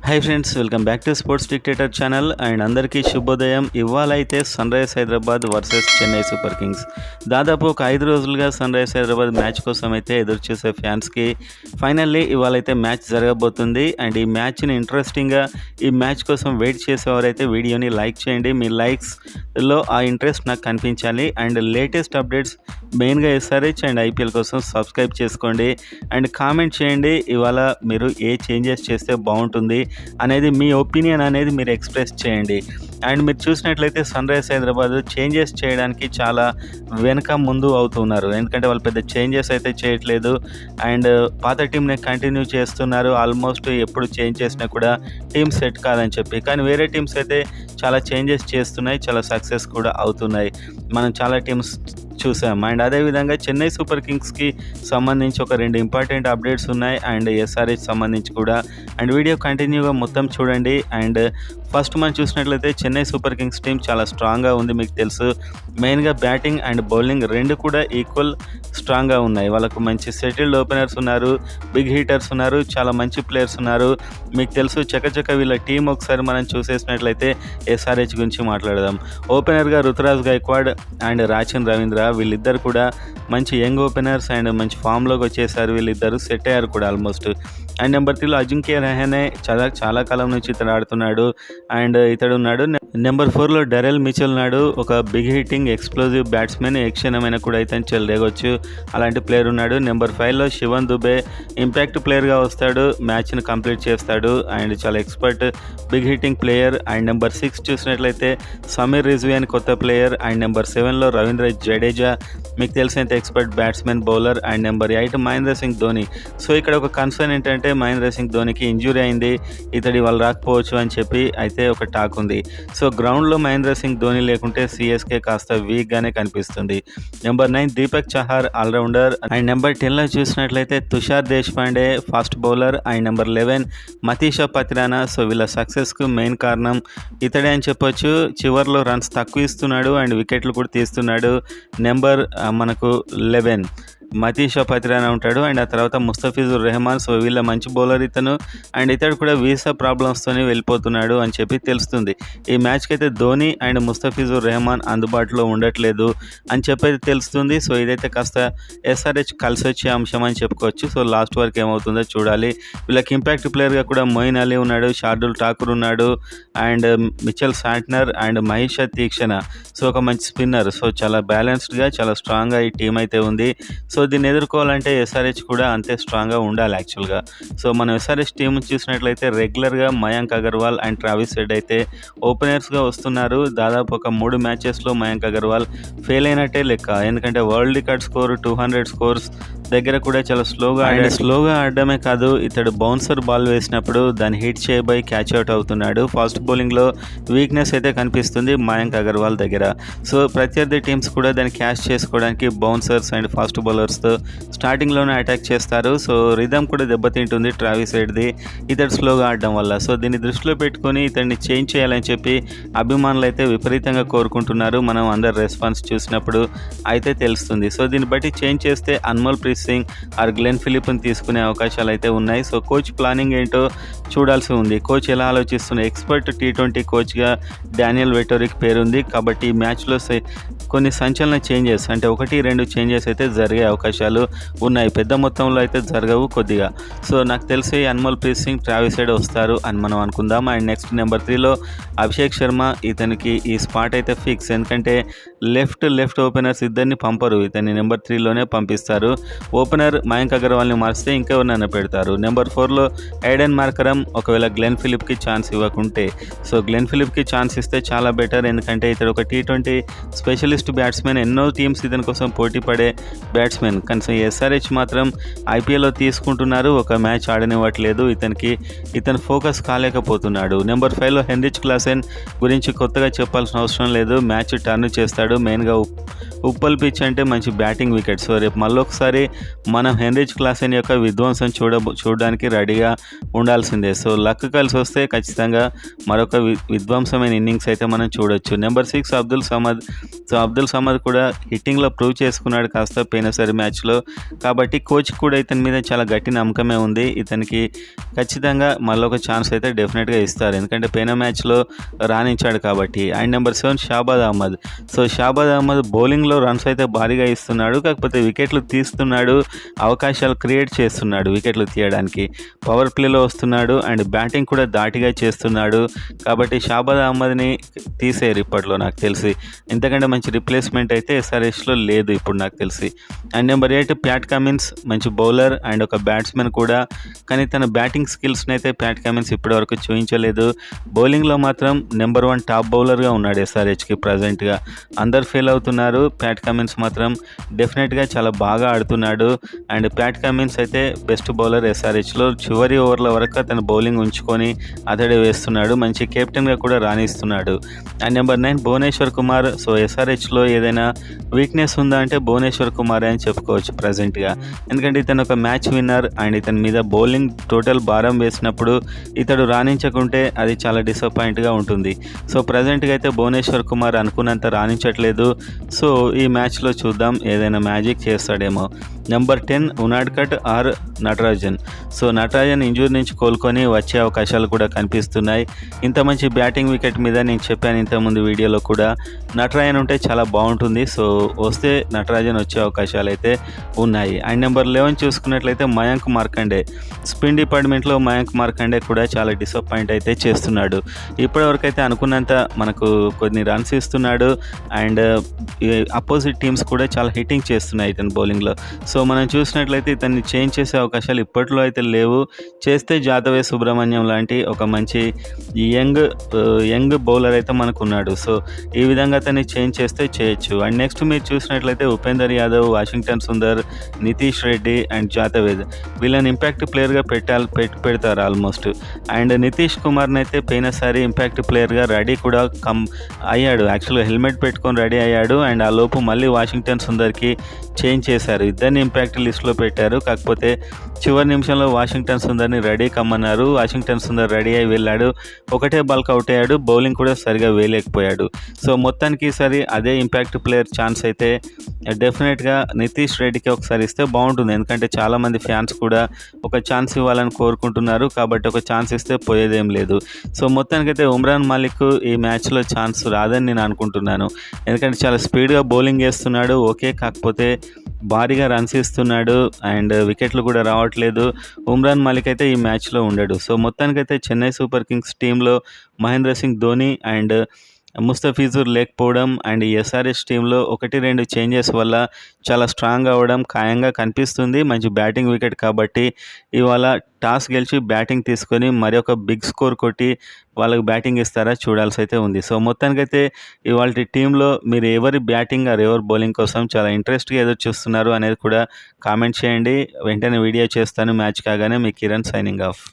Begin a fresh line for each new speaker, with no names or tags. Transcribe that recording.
Hi friends, welcome back to sports dictator channel and అందరికీ శుభోదయం. ఇవాళ అయితే sun rise Hyderabad versus Chennai super kings. దాదాపు ఒక 5 రోజులుగా సన్ రైజ్ హైదరాబాద్ మ్యాచ్ కోసం అయితే ఎదురు చూసే ఫ్యాన్స్కి ఫైనల్లీ ఇవాళ అయితే మ్యాచ్ జరగబోతుంది. అండ్ ఈ మ్యాచ్ని ఇంట్రెస్టింగ్గా ఈ మ్యాచ్ కోసం వెయిట్ చేసేవారైతే వీడియోని లైక్ చేయండి. మీ లైక్స్లో ఆ ఇంట్రెస్ట్ నాకు కనిపించాలి. అండ్ లేటెస్ట్ అప్డేట్స్ మెయిన్గా ఎస్ఆర్హెచ్ అండ్ ఐపీఎల్ కోసం సబ్స్క్రైబ్ చేసుకోండి అండ్ కామెంట్ చేయండి. ఇవాళ మీరు ఏ చేంజెస్ చేస్తే బాగుంటుంది అనేది మీ ఒపీనియన్ అనేది మీరు ఎక్స్ప్రెస్ చేయండి. అండ్ మీరు చూసినట్లయితే సన్ రైజ్ హైదరాబాద్ చేంజెస్ చేయడానికి చాలా వెనక ముందు అవుతున్నారు. ఎందుకంటే వాళ్ళు పెద్ద చేంజెస్ అయితే చేయట్లేదు అండ్ పాత టీంని కంటిన్యూ చేస్తున్నారు. ఆల్మోస్ట్ ఎప్పుడు చేంజ్ చేసినా కూడా టీమ్ సెట్ కాదని చెప్పి, కానీ వేరే టీమ్స్ అయితే చాలా చేంజెస్ చేస్తున్నాయి, చాలా సక్సెస్ కూడా అవుతున్నాయి. మనం చాలా టీమ్స్ చూసాం. అండ్ అదేవిధంగా చెన్నై సూపర్ కింగ్స్కి సంబంధించి ఒక 2 ఇంపార్టెంట్ అప్డేట్స్ ఉన్నాయి అండ్ ఎస్ఆర్హెచ్ సంబంధించి కూడా. అండ్ వీడియో కంటిన్యూగా మొత్తం చూడండి. అండ్ ఫస్ట్ మనం చూసినట్లయితే చెన్నై సూపర్ కింగ్స్ టీం చాలా స్ట్రాంగ్గా ఉంది, మీకు తెలుసు. మెయిన్గా బ్యాటింగ్ అండ్ బౌలింగ్ రెండు కూడా ఈక్వల్ స్ట్రాంగ్గా ఉన్నాయి. వాళ్ళకు మంచి సెటిల్డ్ ఓపెనర్స్ ఉన్నారు, బిగ్ హీటర్స్ ఉన్నారు, చాలా మంచి ప్లేయర్స్ ఉన్నారు, మీకు తెలుసు. చకచక వీళ్ళ టీం ఒకసారి మనం చూసేసినట్లయితే ఎస్ఆర్హెచ్ గురించి మాట్లాడదాం. ఓపెనర్గా రుతురాజ్ గైక్వాడ్ అండ్ రాచన్ రవీంద్ర వీళ్ళిద్దరు కూడా మంచి యంగ్ ఓపెనర్స్ అండ్ మంచి ఫామ్లోకి వచ్చేసారు. వీళ్ళిద్దరు సెట్ అయ్యారు కూడా ఆల్మోస్ట్. అండ్ నెంబర్ 3లో అజింక్య రహానే చాలా కాలం నుంచి ఇతడు ఆడుతున్నాడు అండ్ ఇతడు ఉన్నాడు. నెంబర్ 4లో డరెల్ మిచెల్ ఉన్నాడు, ఒక బిగ్ హిట్టింగ్ ఎక్స్ప్లోజివ్ బ్యాట్స్మెన్. ఏ క్షణమైనా కూడా అయితే చెలరేగొచ్చు, అలాంటి ప్లేయర్ ఉన్నాడు. నెంబర్ 5లో శివన్ దుబే ఇంపాక్ట్ ప్లేయర్గా వస్తాడు, మ్యాచ్ని కంప్లీట్ చేస్తాడు అండ్ చాలా expert big hitting player. And number 6 చూసినట్లయితే సమీర్ రిజ్వీ కొత్త ప్లేయర్. అండ్ నెంబర్ 7లో రవీంద్ర జడేజా, మీకు తెలిసినంత expert batsmen bowler. And number 8 Mahendra Singh Dhoni. So ఇక్కడ ఒక కన్సర్న్ ఏంటంటే మహేంద్ర సింగ్ ధోనికి ఇంజురీ అయింది, ఇతడి వాళ్ళు రాకపోవచ్చు అని చెప్పి అయితే ఒక టాక్ ఉంది. సో గ్రౌండ్లో మహేంద్ర సింగ్ ధోని లేకుంటే సిఎస్కే కాస్త వీక్గానే కనిపిస్తుంది. Number 9 Deepak Chahar all-rounder. And number 10లో చూసినట్లయితే Tushar Deshpande fast bowler. And number 11 Matheesha Pathirana. So వీళ్ళ సక్సెస్కు మెయిన్ కారణం ఇతడే అని చెప్పొచ్చు. చివర్లో రన్స్ తక్కువ ఇస్తున్నాడు అండ్ వికెట్లు కూడా తీస్తున్నాడు. నెంబర్ మనకు 11 మతీషా పత్రానా ఉంటాడు. అండ్ ఆ తర్వాత ముస్తఫిజుర్ రెహమాన్. సో వీళ్ళ మంచి బౌలర్ ఇతను అండ్ ఇతడు కూడా వీసా ప్రాబ్లమ్స్తోనే వెళ్ళిపోతున్నాడు అని చెప్పి తెలుస్తుంది. ఈ మ్యాచ్కి అయితే ధోని అండ్ ముస్తఫిజుర్ రెహమాన్ అందుబాటులో ఉండట్లేదు అని చెప్పేది తెలుస్తుంది. సో ఇదైతే కాస్త ఎస్ఆర్హెచ్ కలిసి వచ్చే అంశం అని చెప్పుకోవచ్చు. సో లాస్ట్ వరకు ఏమవుతుందో చూడాలి. వీళ్ళకి ఇంపాక్ట్ ప్లేయర్గా కూడా మొయిన్ అలీ ఉన్నాడు, షార్దుల్ ఠాకూర్ ఉన్నాడు and Mitchell Santner and Mahesh Theekshana. So ఒక మంచి స్పిన్నర్. సో చాలా బ్యాలెన్స్డ్గా చాలా స్ట్రాంగ్గా ఈ టీం అయితే ఉంది. సో దీన్ని ఎదుర్కోవాలంటే ఎస్ఆర్హెచ్ కూడా అంతే స్ట్రాంగ్గా ఉండాలి యాక్చువల్గా. సో మనం ఎస్ఆర్హెచ్ టీం చూసినట్లయితే రెగ్యులర్గా Mayank Agarwal and Travis head అయితే ఓపెనర్స్గా వస్తున్నారు. దాదాపు ఒక 3 మ్యాచెస్లో మయాంక్ అగర్వాల్ ఫెయిల్ అయినట్టే లెక్క. ఎందుకంటే వరల్డ్ రికార్డ్ స్కోర్ 200 స్కోర్స్ దగ్గర కూడా చాలా స్లోగా ఆడడమే కాదు, ఇతడు బౌన్సర్ బాల్ వేసినప్పుడు దాన్ని హిట్ చేయబోయి క్యాచ్ అవుట్ అవుతున్నాడు. ఫాస్ట్ బౌలింగ్లో వీక్నెస్ అయితే కనిపిస్తుంది మయాంక్ అగర్వాల్ దగ్గర. సో ప్రత్యర్థి టీమ్స్ కూడా దాన్ని క్యాచ్ చేసుకోవడానికి బౌన్సర్స్ అండ్ ఫాస్ట్ బౌలర్స్తో స్టార్టింగ్లోనే అటాక్ చేస్తారు. సో రిథమ్ కూడా దెబ్బతింటుంది ట్రావిస్ హెడ్ది ఇతడు స్లోగా ఆడడం వల్ల. సో దీన్ని దృష్టిలో పెట్టుకొని ఇతన్ని చేంజ్ చేయాలని చెప్పి అభిమానులు అయితే విపరీతంగా కోరుకుంటున్నారు. మనం అందరు రెస్పాన్స్ చూసినప్పుడు అయితే తెలుస్తుంది. సో దీన్ని బట్టి చేంజ్ చేస్తే అన్మోల్ ప్రీత్ సింగ్ ఆర్ గ్లెన్ ఫిలిప్ని తీసుకునే అవకాశాలు అయితే ఉన్నాయి. సో కోచ్ ప్లానింగ్ ఏంటో చూడాల్సి ఉంది. కోచ్ ఎలా ఆలోచిస్తున్న ఎక్స్పర్ట్ T20 కోచ్గా డానియల్ వెటోరిక్ పేరుంది. కాబట్టి ఈ మ్యాచ్లో కొన్ని సంచలన చేంజెస్ అంటే 1-2 చేంజెస్ అయితే జరిగే అవకాశాలు ఉన్నాయి. పెద్ద మొత్తంలో అయితే జరగవు కొద్దిగా. సో నాకు తెలిసి Anmolpreet Singh Travis Head వస్తారు అని మనం అనుకుందాం. అండ్ నెక్స్ట్ నెంబర్ 3లో అభిషేక్ శర్మ. ఇతనికి ఈ స్పాట్ అయితే ఫిక్స్, ఎందుకంటే లెఫ్ట్ ఓపెనర్స్ ఇద్దరిని పంపరు, ఇతన్ని నెంబర్ 3లోనే పంపిస్తారు. ఓపెనర్ మయాంక్ అగర్వాల్ని మార్చితే ఇంకెవరినైనా పెడతారు. నెంబర్ 4లో ఎయిడెన్ మార్కరమ్, ఒకవేళ గ్లెన్ ఫిలిప్కి ఛాన్స్ ఇవ్వకుంటే. సో గ్లెన్ ఫిలిప్కి ఛాన్స్ ఇస్తే చాలా బెటర్, ఎందుకంటే ఇతడు ఒక T20 స్పెషలిస్ట్ బ్యాట్స్మెన్. ఎన్నో టీమ్స్ ఇతని కోసం పోటీ పడే బ్యాట్స్మెన్. కానీ ఎస్ఆర్హెచ్ మాత్రం ఐపీఎల్లో తీసుకుంటున్నారు, ఒక మ్యాచ్ ఆడనివ్వట్లేదు. ఇతను ఫోకస్ కాలేకపోతున్నాడు. నెంబర్ 5లో హెన్రిచ్ క్లాసెన్ గురించి కొత్తగా చెప్పాల్సిన అవసరం లేదు, మ్యాచ్ టర్న్ చేస్తాడు. మెయిన్గా ఉప్పల్ పిచ్ అంటే మంచి బ్యాటింగ్ వికెట్. సో రేపు మళ్ళొకసారి మనం హెన్రిచ్ క్లాసెన్ యొక్క విధ్వంసం చూడడానికి రెడీగా ఉండాల్సిందే. సో లక్ కలిసి వస్తే ఖచ్చితంగా మరొక విధ్వంసమైన ఇన్నింగ్స్ అయితే మనం చూడొచ్చు. నెంబర్ 6 అబ్దుల్ సమద్. సో అబ్దుల్ సమద్ కూడా హిట్టింగ్లో ప్రూవ్ చేసుకున్నాడు కాస్త పోయినసారి మ్యాచ్లో. కాబట్టి కోచ్ కూడా ఇతని మీద చాలా గట్టి నమ్మకమే ఉంది. ఇతనికి ఖచ్చితంగా మళ్ళీ ఒక ఛాన్స్ అయితే డెఫినెట్గా ఇస్తారు, ఎందుకంటే పోయిన మ్యాచ్లో రాణించాడు కాబట్టి. And number 7 Shahbaz Ahmed. So Shahbaz Ahmed బౌలింగ్లో రన్స్ అయితే భారీగా ఇస్తున్నాడు, కాకపోతే వికెట్లు తీస్తున్నాడు, అవకాశాలు క్రియేట్ చేస్తున్నాడు వికెట్లు తీయడానికి. పవర్ ప్లేలో వస్తున్నాడు అండ్ బ్యాటింగ్ కూడా ధాటిగా చేస్తున్నాడు. కాబట్టి షాబాద్ అహ్మద్ని తీసేయరు ఇప్పట్లో నాకు తెలిసి. ఇంతకంటే మంచి రిప్లేస్మెంట్ అయితే ఎస్ఆర్హెచ్లో లేదు ఇప్పుడు నాకు తెలిసి. And number 8 Pat Cummins. మంచి బౌలర్ అండ్ ఒక బ్యాట్స్మెన్ కూడా, కానీ తన బ్యాటింగ్ స్కిల్స్ని అయితే ప్యాట్ కమిన్స్ ఇప్పటివరకు చూపించలేదు. బౌలింగ్లో మాత్రం నెంబర్ 1 టాప్ బౌలర్గా ఉన్నాడు ఎస్ఆర్హెచ్కి ప్రజెంట్గా. అందరు ఫెయిల్ అవుతున్నారు, ప్యాట్ కమిన్స్ మాత్రం డెఫినెట్గా చాలా బాగా ఆడుతున్నాడు. అండ్ ప్యాట్ కమిన్స్ అయితే బెస్ట్ బౌలర్ ఎస్ఆర్హెచ్లో. చివరి ఓవర్ల వరకు అతను బౌలింగ్ ఉంచుకొని అతడే వేస్తున్నాడు, మంచి కెప్టెన్గా కూడా రాణిస్తున్నాడు. And number 9 Bhuvneshwar Kumar. So ఎస్ఆర్హెచ్లో ఏదైనా వీక్నెస్ ఉందా అంటే భువనేశ్వర్ కుమార్ అని చెప్పుకోవచ్చు ప్రజెంట్గా, ఎందుకంటే ఇతను ఒక మ్యాచ్ విన్నర్ అండ్ ఇతని మీద బౌలింగ్ టోటల్ భారం వేసినప్పుడు ఇతడు రాణించకుంటే అది చాలా డిసప్పాయింట్గా ఉంటుంది. సో ప్రజెంట్గా అయితే భువనేశ్వర్ కుమార్ అనుకున్నంత రాణించట్లేదు. సో ఈ మ్యాచ్లో చూద్దాం ఏదైనా మ్యాజిక్ చేస్తాడేమో. Number 10 Unadkat or Natarajan. So Natarajan injury నుంచి కోలుకొని వచ్చే అవకాశాలు కూడా కనిపిస్తున్నాయి. ఇంత మంచి బ్యాటింగ్ వికెట్ మీద నేను చెప్పాను ఇంతకుముందు వీడియోలో కూడా, నటరాజన్ ఉంటే చాలా బాగుంటుంది. సో వస్తే నటరాజన్ వచ్చే అవకాశాలు అయితే ఉన్నాయి. అండ్ నెంబర్ 11 చూసుకున్నట్లయితే మయాంక్ మార్కండే. స్పిన్ డిపార్ట్మెంట్లో మయాంక్ మార్కండే కూడా చాలా డిసప్పాయింట్ అయితే చేస్తున్నాడు. ఇప్పటివరకు అయితే అనుకున్నంత మనకు కొన్ని రన్స్ ఇస్తున్నాడు అండ్ అపోజిట్ టీమ్స్ కూడా చాలా హిట్టింగ్ చేస్తున్నాయి ఇతని బౌలింగ్లో. సో మనం చూసినట్లయితే ఇతన్ని చేంజ్ చేసే అవకాశాలు ఇప్పట్లో అయితే లేవు. చేస్తే జాతవే సుబ్రహ్మణ్యం లాంటి ఒక మంచి యంగ్ బౌలర్ అయితే మనకు ఉన్నాడు. సో ఈ విధంగా అతన్ని చేంజ్ చేస్తే చేయొచ్చు. అండ్ నెక్స్ట్ మీరు చూసినట్లయితే ఉపేందర్ యాదవ్, వాషింగ్టన్ సుందర్, నితీష్ రెడ్డి అండ్ జాతవేద్ వీళ్ళని ఇంపాక్ట్ ప్లేయర్గా పెడతారు ఆల్మోస్ట్. అండ్ నితీష్ కుమార్ని అయితే పోయినసారి ఇంపాక్ట్ ప్లేయర్గా రెడీ కూడా అయ్యాడు. యాక్చువల్గా హెల్మెట్ పెట్టుకొని రెడీ అయ్యాడు అండ్ ఆ లోపు మళ్ళీ వాషింగ్టన్ సుందర్కి చేంజ్ చేశారు. ఇద్దరిని ఇంపాక్ట్ లిస్ట్లో పెట్టారు, కాకపోతే చివరి నిమిషంలో వాషింగ్టన్ సుందర్ని రెడీ కమ్మన్నారు. వాషింగ్టన్ సుందర్ రెడీ అయి వెళ్ళాడు, ఒకటే బాల్కి అవుట్ అయ్యాడు, బౌలింగ్ కూడా సరిగా వేయలేకపోయాడు. సో మొత్తానికి ఈసారి అదే ఇంపాక్ట్ ప్లేయర్ ఛాన్స్ అయితే డెఫినెట్గా నితీష్ రెడ్డికి ఒకసారి ఇస్తే బాగుంటుంది, ఎందుకంటే చాలామంది ఫ్యాన్స్ కూడా ఒక ఛాన్స్ ఇవ్వాలని కోరుకుంటున్నారు. కాబట్టి ఒక ఛాన్స్ ఇస్తే పోయేదేం లేదు. సో మొత్తానికైతే ఉమ్రాన్ మాలిక్ ఈ మ్యాచ్లో ఛాన్స్ రాదని నేను అనుకుంటున్నాను, ఎందుకంటే చాలా స్పీడ్గా బౌలింగ్ చేస్తున్నాడు ఓకే, కాకపోతే భారీగా రన్స్ ఇస్తున్నాడు అండ్ వికెట్లు కూడా రావట్లేదు. ఉమ్రాన్ మాలిక్ అయితే ఈ మ్యాచ్లో ఉండడు. సో మొత్తానికైతే చెన్నై సూపర్ కింగ్స్ టీంలో మహేంద్ర సింగ్ ధోని అండ్ ముస్తఫిజుర్ లేకపోవడం అండ్ ఎస్ఆర్హెచ్ టీంలో 1-2 చేంజెస్ వల్ల చాలా స్ట్రాంగ్ అవ్వడం ఖాయంగా కనిపిస్తుంది. మంచి బ్యాటింగ్ వికెట్ కాబట్టి ఇవాళ టాస్ గెలిచి బ్యాటింగ్ తీసుకొని మరొక బిగ్ స్కోర్ కొట్టి వాళ్ళకి బ్యాటింగ్ ఇస్తారా చూడాల్సి అయితే ఉంది. సో మొత్తానికైతే ఇవాళ టీంలో మీరు ఎవరి బ్యాటింగ్ ఆర్ ఎవరి బౌలింగ్ కోసం చాలా ఇంట్రెస్ట్గా ఎదురు చూస్తున్నారు అనేది కూడా కామెంట్ చేయండి. వెంటనే వీడియో చేస్తాను మ్యాచ్ కాగానే. మీ కిరణ్ సైనింగ్ ఆఫ్.